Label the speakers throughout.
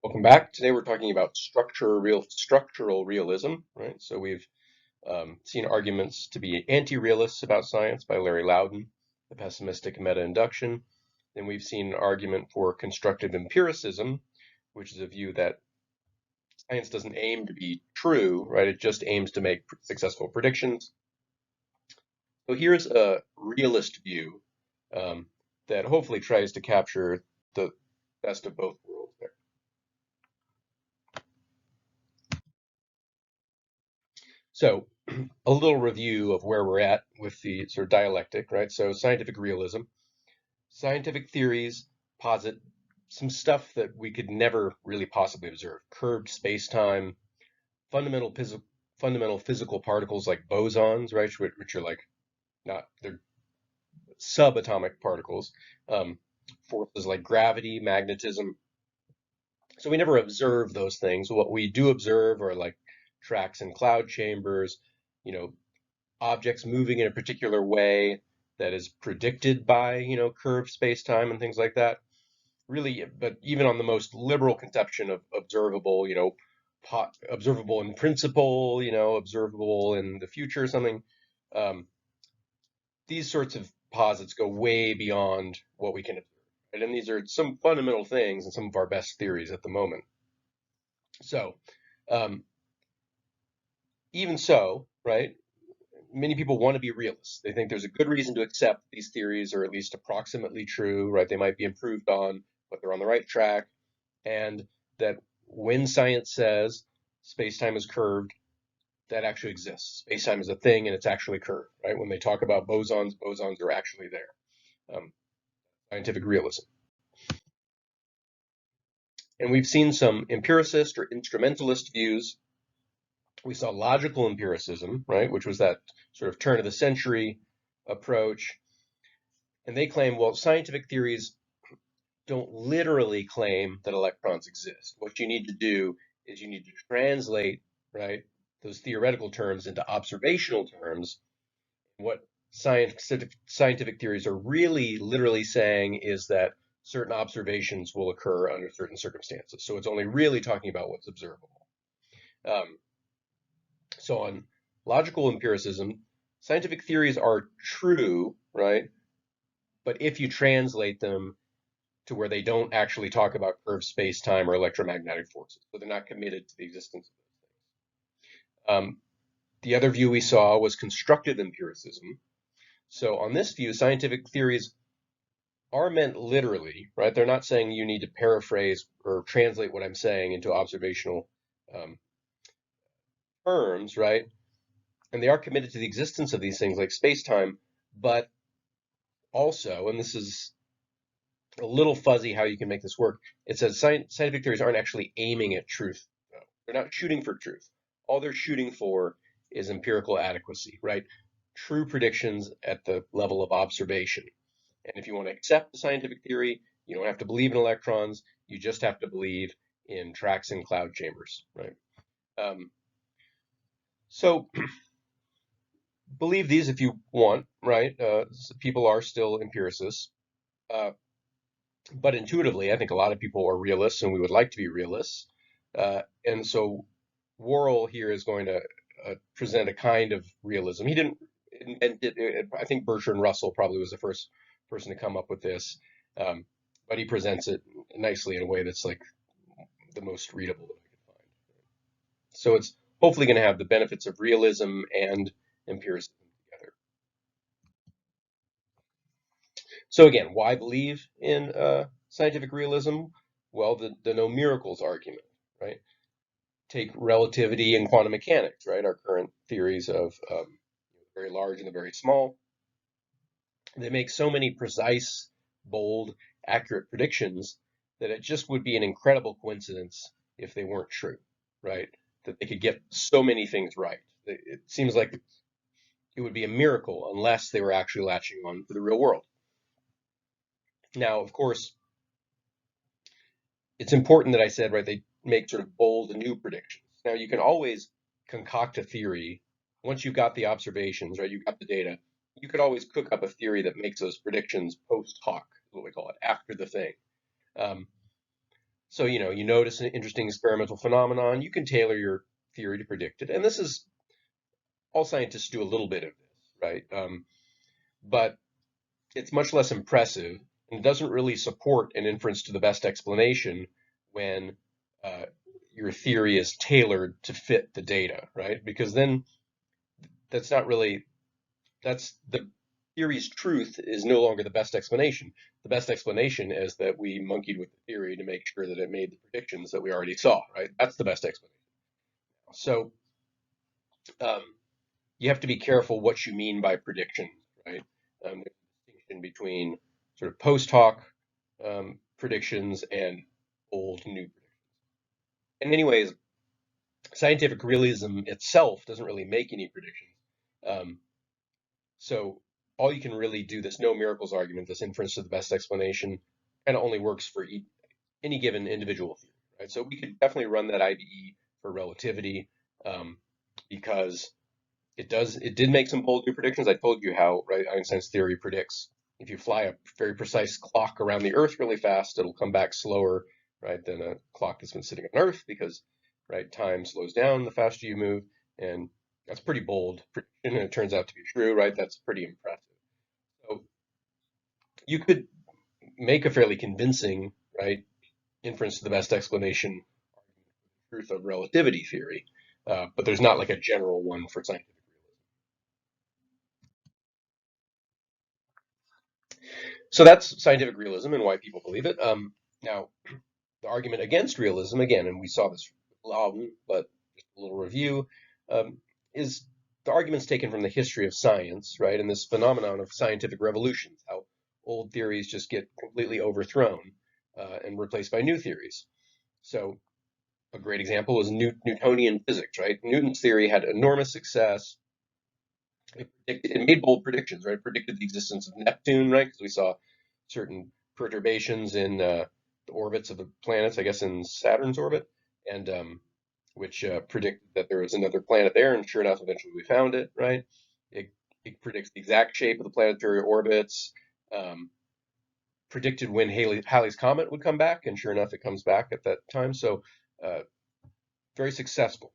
Speaker 1: Welcome back. Today we're talking about structural realism, right? So we've seen arguments to be anti-realists about science by Larry Loudon, the pessimistic meta-induction. Then we've seen an argument for constructive empiricism, which is a view that science doesn't aim to be true, right? It just aims to make successful predictions. So here's a realist view um, that hopefully tries to capture the best of both worlds there. So a little review of where we're at with the sort of dialectic, right? So scientific realism. Scientific theories posit some stuff that we could never really possibly observe. Curved space-time, fundamental, fundamental physical particles like bosons, right? Which are like they're subatomic particles. Forces like gravity, magnetism. So we never observe those things. What we do observe are like tracks in cloud chambers, you know, objects moving in a particular way that is predicted by, curved space-time and things like that. Really, but even on the most liberal conception of observable, observable in principle, observable in the future or something, um, these sorts of posits go way beyond what we can observe. Right? And these are some fundamental things and some of our best theories at the moment. So, um, even so, right, many people want to be realists. They think there's a good reason to accept these theories are at least approximately true, right? They might be improved on, but they're on the right track. And that when science says space-time is curved, that actually exists. Space-time is a thing and it's actually curved, right? When they talk about bosons, bosons are actually there. Scientific realism. And we've seen some empiricist or instrumentalist views. We saw logical empiricism, right, which was that sort of turn of the century approach. And they claim, well, scientific theories don't literally claim that electrons exist. What you need to do is you need to translate, right, those theoretical terms into observational terms. What scientific theories are really literally saying is that certain observations will occur under certain circumstances. So it's only really talking about what's observable. Um, so on logical empiricism, scientific theories are true, right? But if you translate them to where they don't actually talk about curved space-time or electromagnetic forces. So they're not committed to the existence of those things. The other view we saw was constructive empiricism. So on this view, scientific theories are meant literally, right? They're not saying you need to paraphrase or translate what I'm saying into observational um, terms, right? And they are committed to the existence of these things like space-time, but also, and this is a little fuzzy how you can make this work. It says scientific theories aren't actually aiming at truth. No. They're not shooting for truth. All they're shooting for is empirical adequacy, right? True predictions at the level of observation. And if you want to accept the scientific theory, you don't have to believe in electrons. You just have to believe in tracks in cloud chambers, right? Um, so believe these if you want, right? People are still empiricists. Uh, But intuitively, I think a lot of people are realists, and we would like to be realists. And so Worrell here is going to present a kind of realism. He didn't invent it. I think Bertrand Russell probably was the first person to come up with this, um, but he presents it nicely in a way that's like the most readable that I could find. So it's hopefully going to have the benefits of realism and empiricism together. So again, why believe in scientific realism? Well, the no miracles argument, right? Take relativity and quantum mechanics, right? Our current theories of the very large and the very small. They make so many precise, bold, accurate predictions that it just would be an incredible coincidence if they weren't true, right? That they could get so many things right. It seems like it would be a miracle unless they were actually latching on to the real world. Now, of course, it's important that I said, right, they make sort of bold and new predictions. Now, you can always concoct a theory. Once you've got the observations, right, you've got the data, you could always cook up a theory that makes those predictions post hoc, is what we call it, after the thing. Um, So, you notice an interesting experimental phenomenon, you can tailor your theory to predict it. And this is all scientists do a little bit of this, right? But it's much less impressive and doesn't really support an inference to the best explanation when uh, your theory is tailored to fit the data, right? Because then that's not really that's the theory's truth is no longer the best explanation. The best explanation is that we monkeyed with the theory to make sure that it made the predictions that we already saw, right? That's the best explanation. So um, you have to be careful what you mean by predictions, right? There's a distinction between sort of post hoc predictions and old new predictions. And anyways, scientific realism itself doesn't really make any predictions. Um, so all you can really do, this no miracles argument, this inference to the best explanation, kind of only works for any given individual theory, right? So we could definitely run that IDE for relativity um, because it did make some bold new predictions. I told you how, right, Einstein's theory predicts if you fly a very precise clock around the Earth really fast, it'll come back slower, right, than a clock that's been sitting on Earth because, right, time slows down the faster you move, and that's pretty bold prediction, and it turns out to be true, right? That's pretty impressive. So you could make a fairly convincing, right, inference to the best explanation truth of relativity theory, but there's not like a general one for scientific. So that's scientific realism and why people believe it. Now, the argument against realism, again, and we saw this with Loudon, but just a little review, is the arguments taken from the history of science, right? And this phenomenon of scientific revolutions, how old theories just get completely overthrown and replaced by new theories. So a great example is Newtonian physics, right? Newton's theory had enormous success. It made bold predictions, right? It predicted the existence of Neptune, right? Because we saw certain perturbations in the orbits of the planets, I guess in Saturn's orbit, and which predicted that there was another planet there, and sure enough, eventually we found it, right? It, it predicts the exact shape of the planetary orbits, um, predicted when Halley's Comet would come back, and sure enough, it comes back at that time. So, uh, very successful.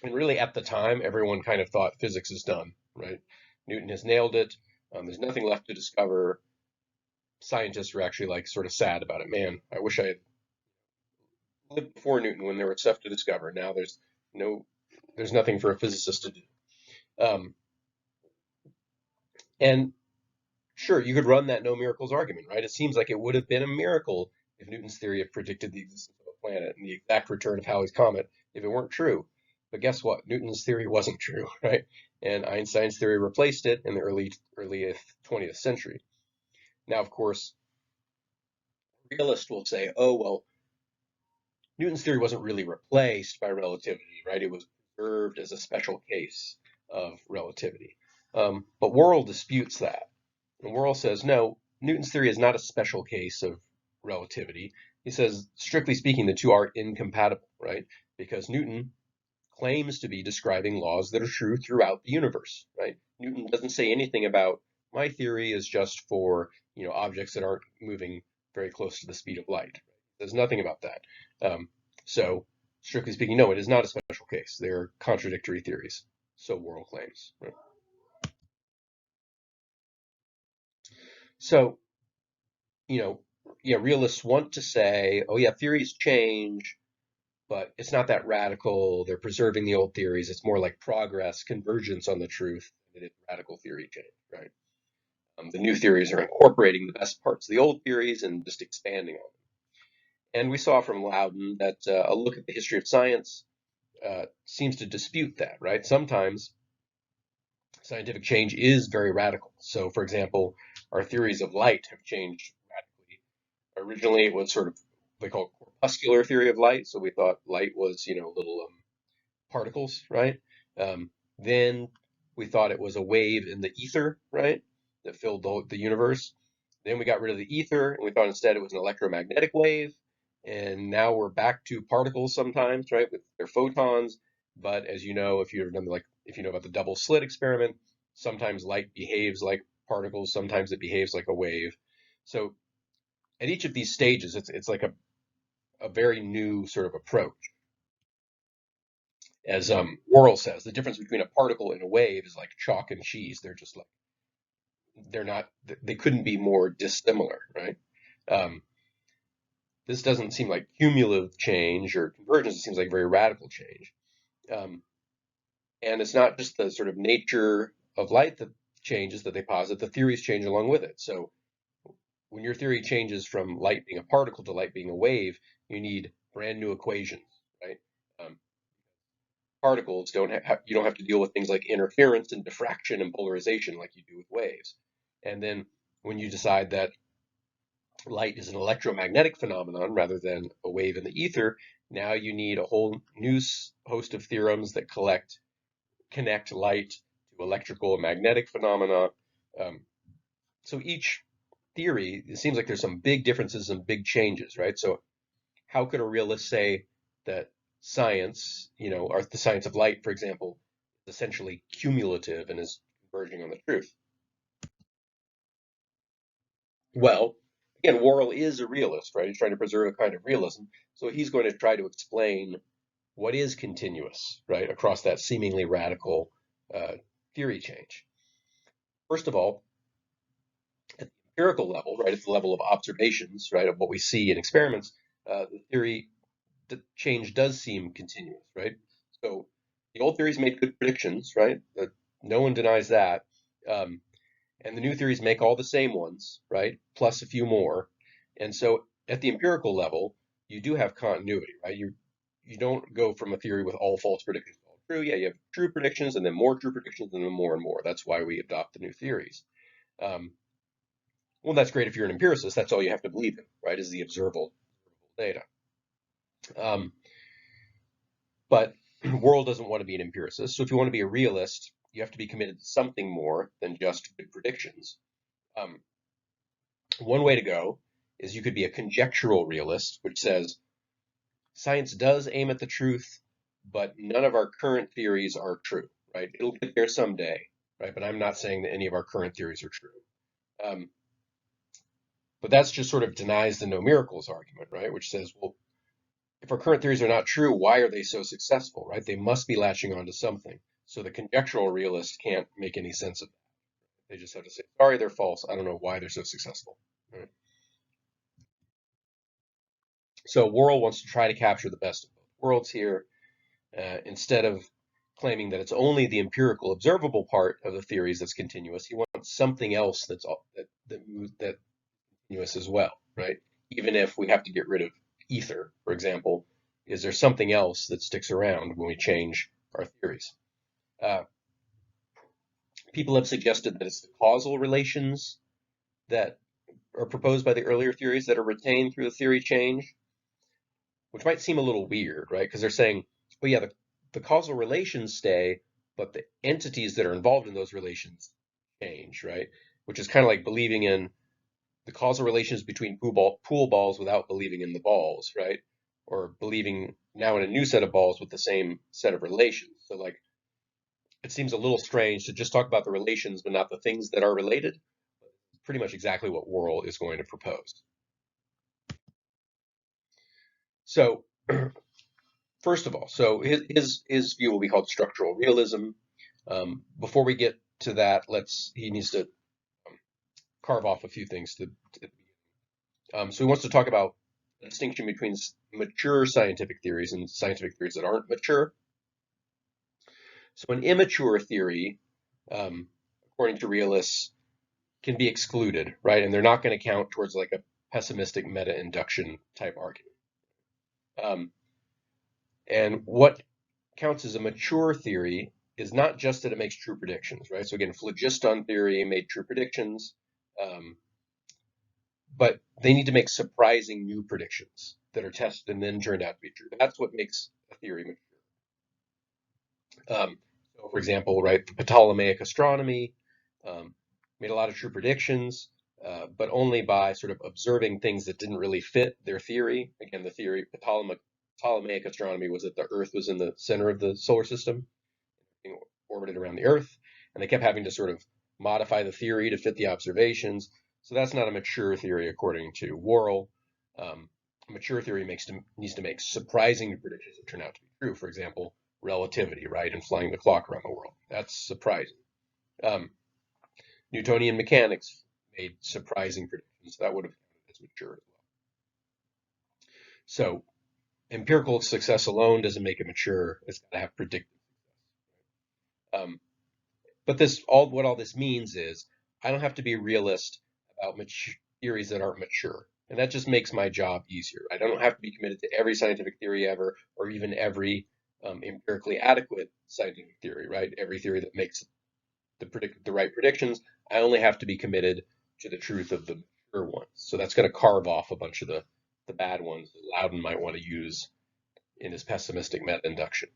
Speaker 1: And really, at the time, everyone kind of thought physics is done, right? Newton has nailed it. There's nothing left to discover. Scientists were actually like sort of sad about it. Man, I wish I had lived before Newton when there was stuff to discover. Now no, there's nothing for a physicist to do. Um, and sure, you could run that no miracles argument, right? It seems like it would have been a miracle if Newton's theory had predicted the existence of a planet and the exact return of Halley's Comet if it weren't true. But guess what? Newton's theory wasn't true, right? And Einstein's theory replaced it in the early 20th century. Now, of course, realists will say, oh, well, Newton's theory wasn't really replaced by relativity, right? It was preserved as a special case of relativity. But Worrell disputes that. And Worrell says, no, Newton's theory is not a special case of relativity. He says, strictly speaking, the two are incompatible, right? Because Newton claims to be describing laws that are true throughout the universe, right? Newton doesn't say anything about my theory is just for, objects that aren't moving very close to the speed of light. There's nothing about that. So, strictly speaking, no, it is not a special case. They're contradictory theories. So Worrell claims. Right? So, you know, yeah, realists want to say, oh yeah, theories change, but it's not that radical. They're preserving the old theories. It's more like progress, convergence on the truth than it is radical theory change, right? The new theories are incorporating the best parts of the old theories and just expanding on them. And we saw from Loudon that a look at the history of science seems to dispute that, right? Sometimes scientific change is very radical. So, for example, our theories of light have changed radically. Originally, it was sort of they call corpuscular theory of light. So we thought light was, little particles, right? Then we thought it was a wave in the ether, right, that filled the universe. Then we got rid of the ether and we thought instead it was an electromagnetic wave. And now we're back to particles sometimes, right, with their photons. But as you know, if you know about the double slit experiment, sometimes light behaves like particles, sometimes it behaves like a wave. So at each of these stages, it's like a very new sort of approach. As Worrell says, the difference between a particle and a wave is like chalk and cheese. They're just like, they're not, they couldn't be more dissimilar, right? Um, this doesn't seem like cumulative change or convergence. It seems like very radical change. Um, and it's not just the sort of nature of light that changes that they posit, the theories change along with it. So when your theory changes from light being a particle to light being a wave, you need brand new equations, right? Um, Particles you don't have to deal with things like interference and diffraction and polarization like you do with waves. And then when you decide that light is an electromagnetic phenomenon rather than a wave in the ether, now you need a whole new host of theorems that connect light to electrical and magnetic phenomena. Um, so each theory, it seems like there's some big differences and big changes, right? So how could a realist say that science, or the science of light, for example, is essentially cumulative and is converging on the truth? Well, again, Worrell is a realist, right? He's trying to preserve a kind of realism. So he's going to try to explain what is continuous, right, across that seemingly radical theory change. First of all, at the empirical level, right, at the level of observations, right, of what we see in experiments, the theory the change does seem continuous, right? So the old theories made good predictions, right? No one denies that. Um, and the new theories make all the same ones, right? Plus a few more. And so at the empirical level, you do have continuity, right? You don't go from a theory with all false predictions all true. Yeah, you have true predictions and then more true predictions and then more and more. That's why we adopt the new theories. Um, well, that's great if you're an empiricist. That's all you have to believe in, right? Is the observable data. Um, But Worrell doesn't want to be an empiricist. So if you want to be a realist, you have to be committed to something more than just good predictions. Um, One way to go is you could be a conjectural realist, which says science does aim at the truth, but none of our current theories are true, right? It'll get there someday, right? But I'm not saying that any of our current theories are true. Um, but that's just sort of denies the no miracles argument, right? Which says, well, if our current theories are not true, why are they so successful, right? They must be latching onto something. So the conjectural realist can't make any sense of that. They just have to say, sorry, they're false. I don't know why they're so successful. Right? So Worrell wants to try to capture the best of both worlds here. Instead of claiming that it's only the empirical observable part of the theories that's continuous, he wants something else that's continuous as well, right? Even if we have to get rid of ether, for example, is there something else that sticks around when we change our theories? Uh, People have suggested that it's the causal relations that are proposed by the earlier theories that are retained through the theory change, which might seem a little weird, right? Because they're saying, well, yeah, the causal relations stay, but the entities that are involved in those relations change, right? Which is kind of like believing in the causal relations between pool balls without believing in the balls, right? Or believing now in a new set of balls with the same set of relations. So, like, it seems a little strange to just talk about the relations but not the things that are related. Pretty much exactly what Worrell is going to propose. So, first of all, so his view will be called structural realism. Before we get to that, he needs to carve off a few things so he wants to talk about the distinction between mature scientific theories and scientific theories that aren't mature. So an immature theory, um, according to realists, can be excluded, right? And they're not going to count towards like a pessimistic meta-induction type argument. Um, and what counts as a mature theory is not just that it makes true predictions, right? So again, phlogiston theory made true predictions, um, but they need to make surprising new predictions that are tested and then turned out to be true. That's what makes a theory mature. So, for example, right, the Ptolemaic astronomy made a lot of true predictions, but only by sort of observing things that didn't really fit their theory. Again, the theory Ptolemaic astronomy was that the Earth was in the center of the solar system, being orbited around the Earth, and they kept having to sort of modify the theory to fit the observations. So that's not a mature theory according to Worrell. Um, mature theory needs to make surprising predictions that turn out to be true. For example, relativity, right, and flying the clock around the world. That's surprising. Um, Newtonian mechanics made surprising predictions that would have counted as mature as well. So empirical success alone doesn't make it mature. It's got to have predictive. Um, but what all this means is I don't have to be a realist about theories that aren't mature. And that just makes my job easier. I don't have to be committed to every scientific theory ever, or even every empirically adequate scientific theory, right? Every theory that makes the right predictions. I only have to be committed to the truth of the mature ones. So that's going to carve off a bunch of the bad ones that Loudon might want to use in his pessimistic meta-induction.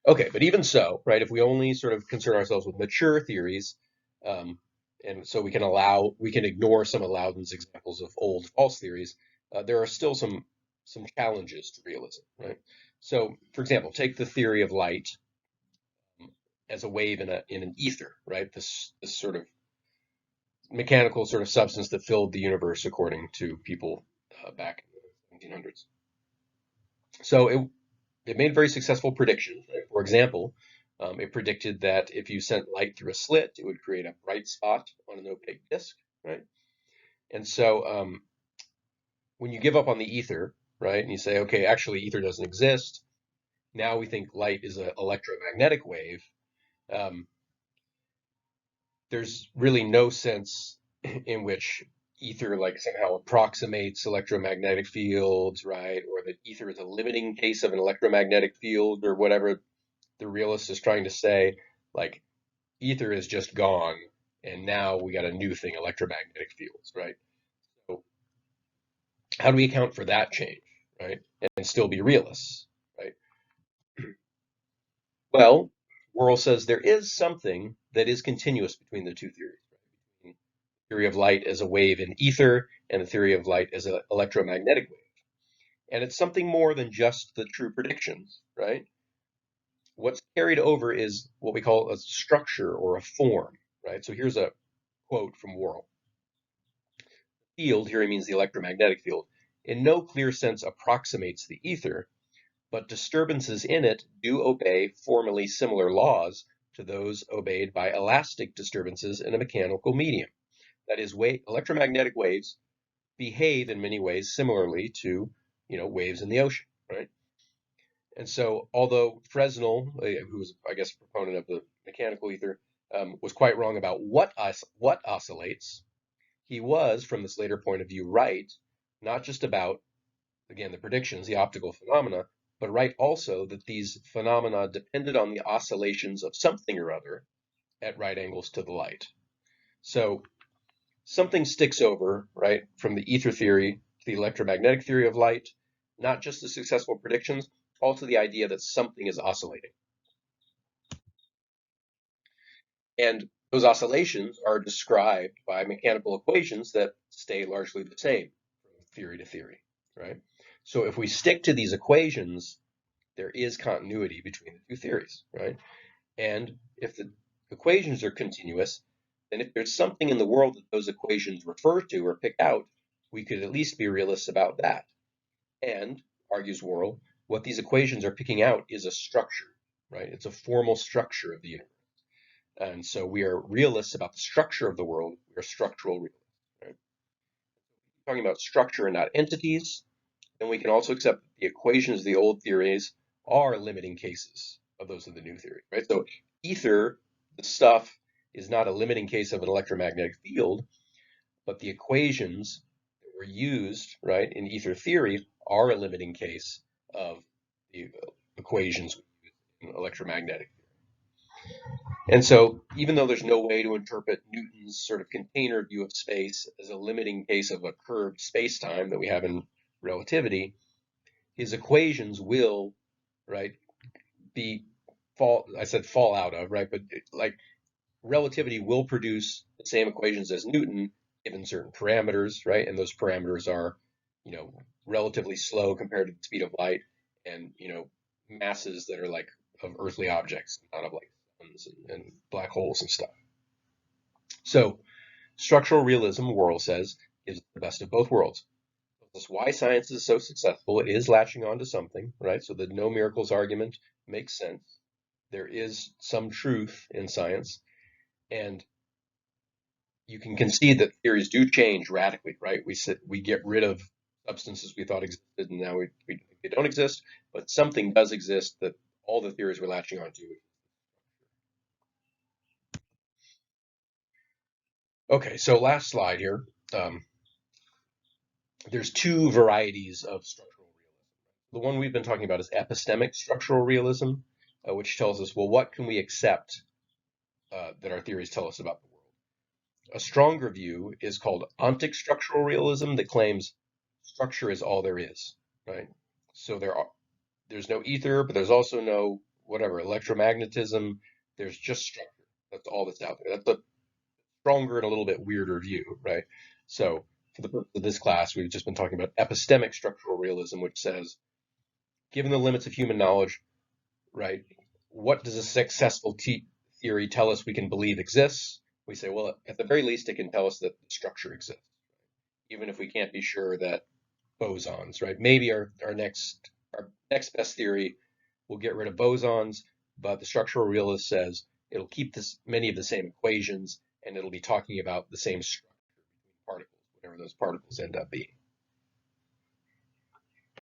Speaker 1: Okay, but even so, right, if we only sort of concern ourselves with mature theories, um, and so we can ignore some of Loudon's examples of old false theories, there are still some challenges to realism, right? So, for example, take the theory of light as a wave in an ether, right? This sort of mechanical sort of substance that filled the universe, according to people back in the 1700s. So it made very successful predictions. Right? For example, it predicted that if you sent light through a slit, it would create a bright spot on an opaque disk, right? And so when you give up on the ether, right, and you say, okay, actually ether doesn't exist, now we think light is an electromagnetic wave. Um, there's really no sense in which ether like somehow approximates electromagnetic fields, right? Or that ether is a limiting case of an electromagnetic field or whatever the realist is trying to say. Like ether is just gone and now we got a new thing, electromagnetic fields, right? So how do we account for that change, right? And still be realists, right? Well, Worrell says there is something that is continuous between the two theories. Right? Theory of light as a wave in ether and the theory of light as an electromagnetic wave. And it's something more than just the true predictions, right? What's carried over is what we call a structure or a form, right? So here's a quote from Worrell. Field, here he means the electromagnetic field, in no clear sense approximates the ether, but disturbances in it do obey formally similar laws to those obeyed by elastic disturbances in a mechanical medium. That is, electromagnetic waves behave in many ways similarly to, waves in the ocean, right? And so, although Fresnel, who was, I guess, a proponent of the mechanical ether, was quite wrong about what oscillates, he was, from this later point of view, right, not just about, again, the predictions, the optical phenomena, but right also that these phenomena depended on the oscillations of something or other at right angles to the light. So something sticks over, right, from the ether theory to the electromagnetic theory of light, not just the successful predictions, also the idea that something is oscillating. And those oscillations are described by mechanical equations that stay largely the same from theory to theory, right? So if we stick to these equations, there is continuity between the two theories, right? And if the equations are continuous, then if there's something in the world that those equations refer to or pick out, we could at least be realists about that. And, argues Worrell, what these equations are picking out is a structure, right? It's a formal structure of the universe. And so we are realists about the structure of the world. We are structural realists, right? Talking about structure and not entities, then we can also accept that the equations of the old theories are limiting cases of those of the new theory, right? So ether, the stuff, is not a limiting case of an electromagnetic field, but the equations that were used, right, in ether theory are a limiting case of the equations in electromagnetic. And so, even though there's no way to interpret Newton's sort of container view of space as a limiting case of a curved space-time that we have in relativity, his equations will, right, fall out of, right, but like relativity will produce the same equations as Newton given certain parameters, right, and those parameters are, relatively slow compared to the speed of light, and masses that are like of earthly objects, not of like suns and black holes and stuff. So structural realism, Worrell says, gives the best of both worlds. That's why science is so successful. It is latching on to something, right? So the no miracles argument makes sense. There is some truth in science, and you can concede that theories do change radically, right? We get rid of substances we thought existed, and now they don't exist, but something does exist that all the theories we're latching onto. Okay, so last slide here. Um, there's two varieties of structural realism. The one we've been talking about is epistemic structural realism, which tells us, well, what can we accept that our theories tell us about the world? A stronger view is called Ontic structural realism that claims structure is all there is, right? So there's no ether, but there's also no whatever electromagnetism. There's just structure. That's all that's out there. That's a stronger and a little bit weirder view, right? So for the purpose of this class, we've just been talking about epistemic structural realism, which says, given the limits of human knowledge, right, what does a successful theory tell us we can believe exists? We say, well, at the very least, it can tell us that the structure exists, even if we can't be sure that bosons, right? Maybe our next best theory will get rid of bosons, but the structural realist says it'll keep many of the same equations, and it'll be talking about the same structure between particles, whatever those particles end up being.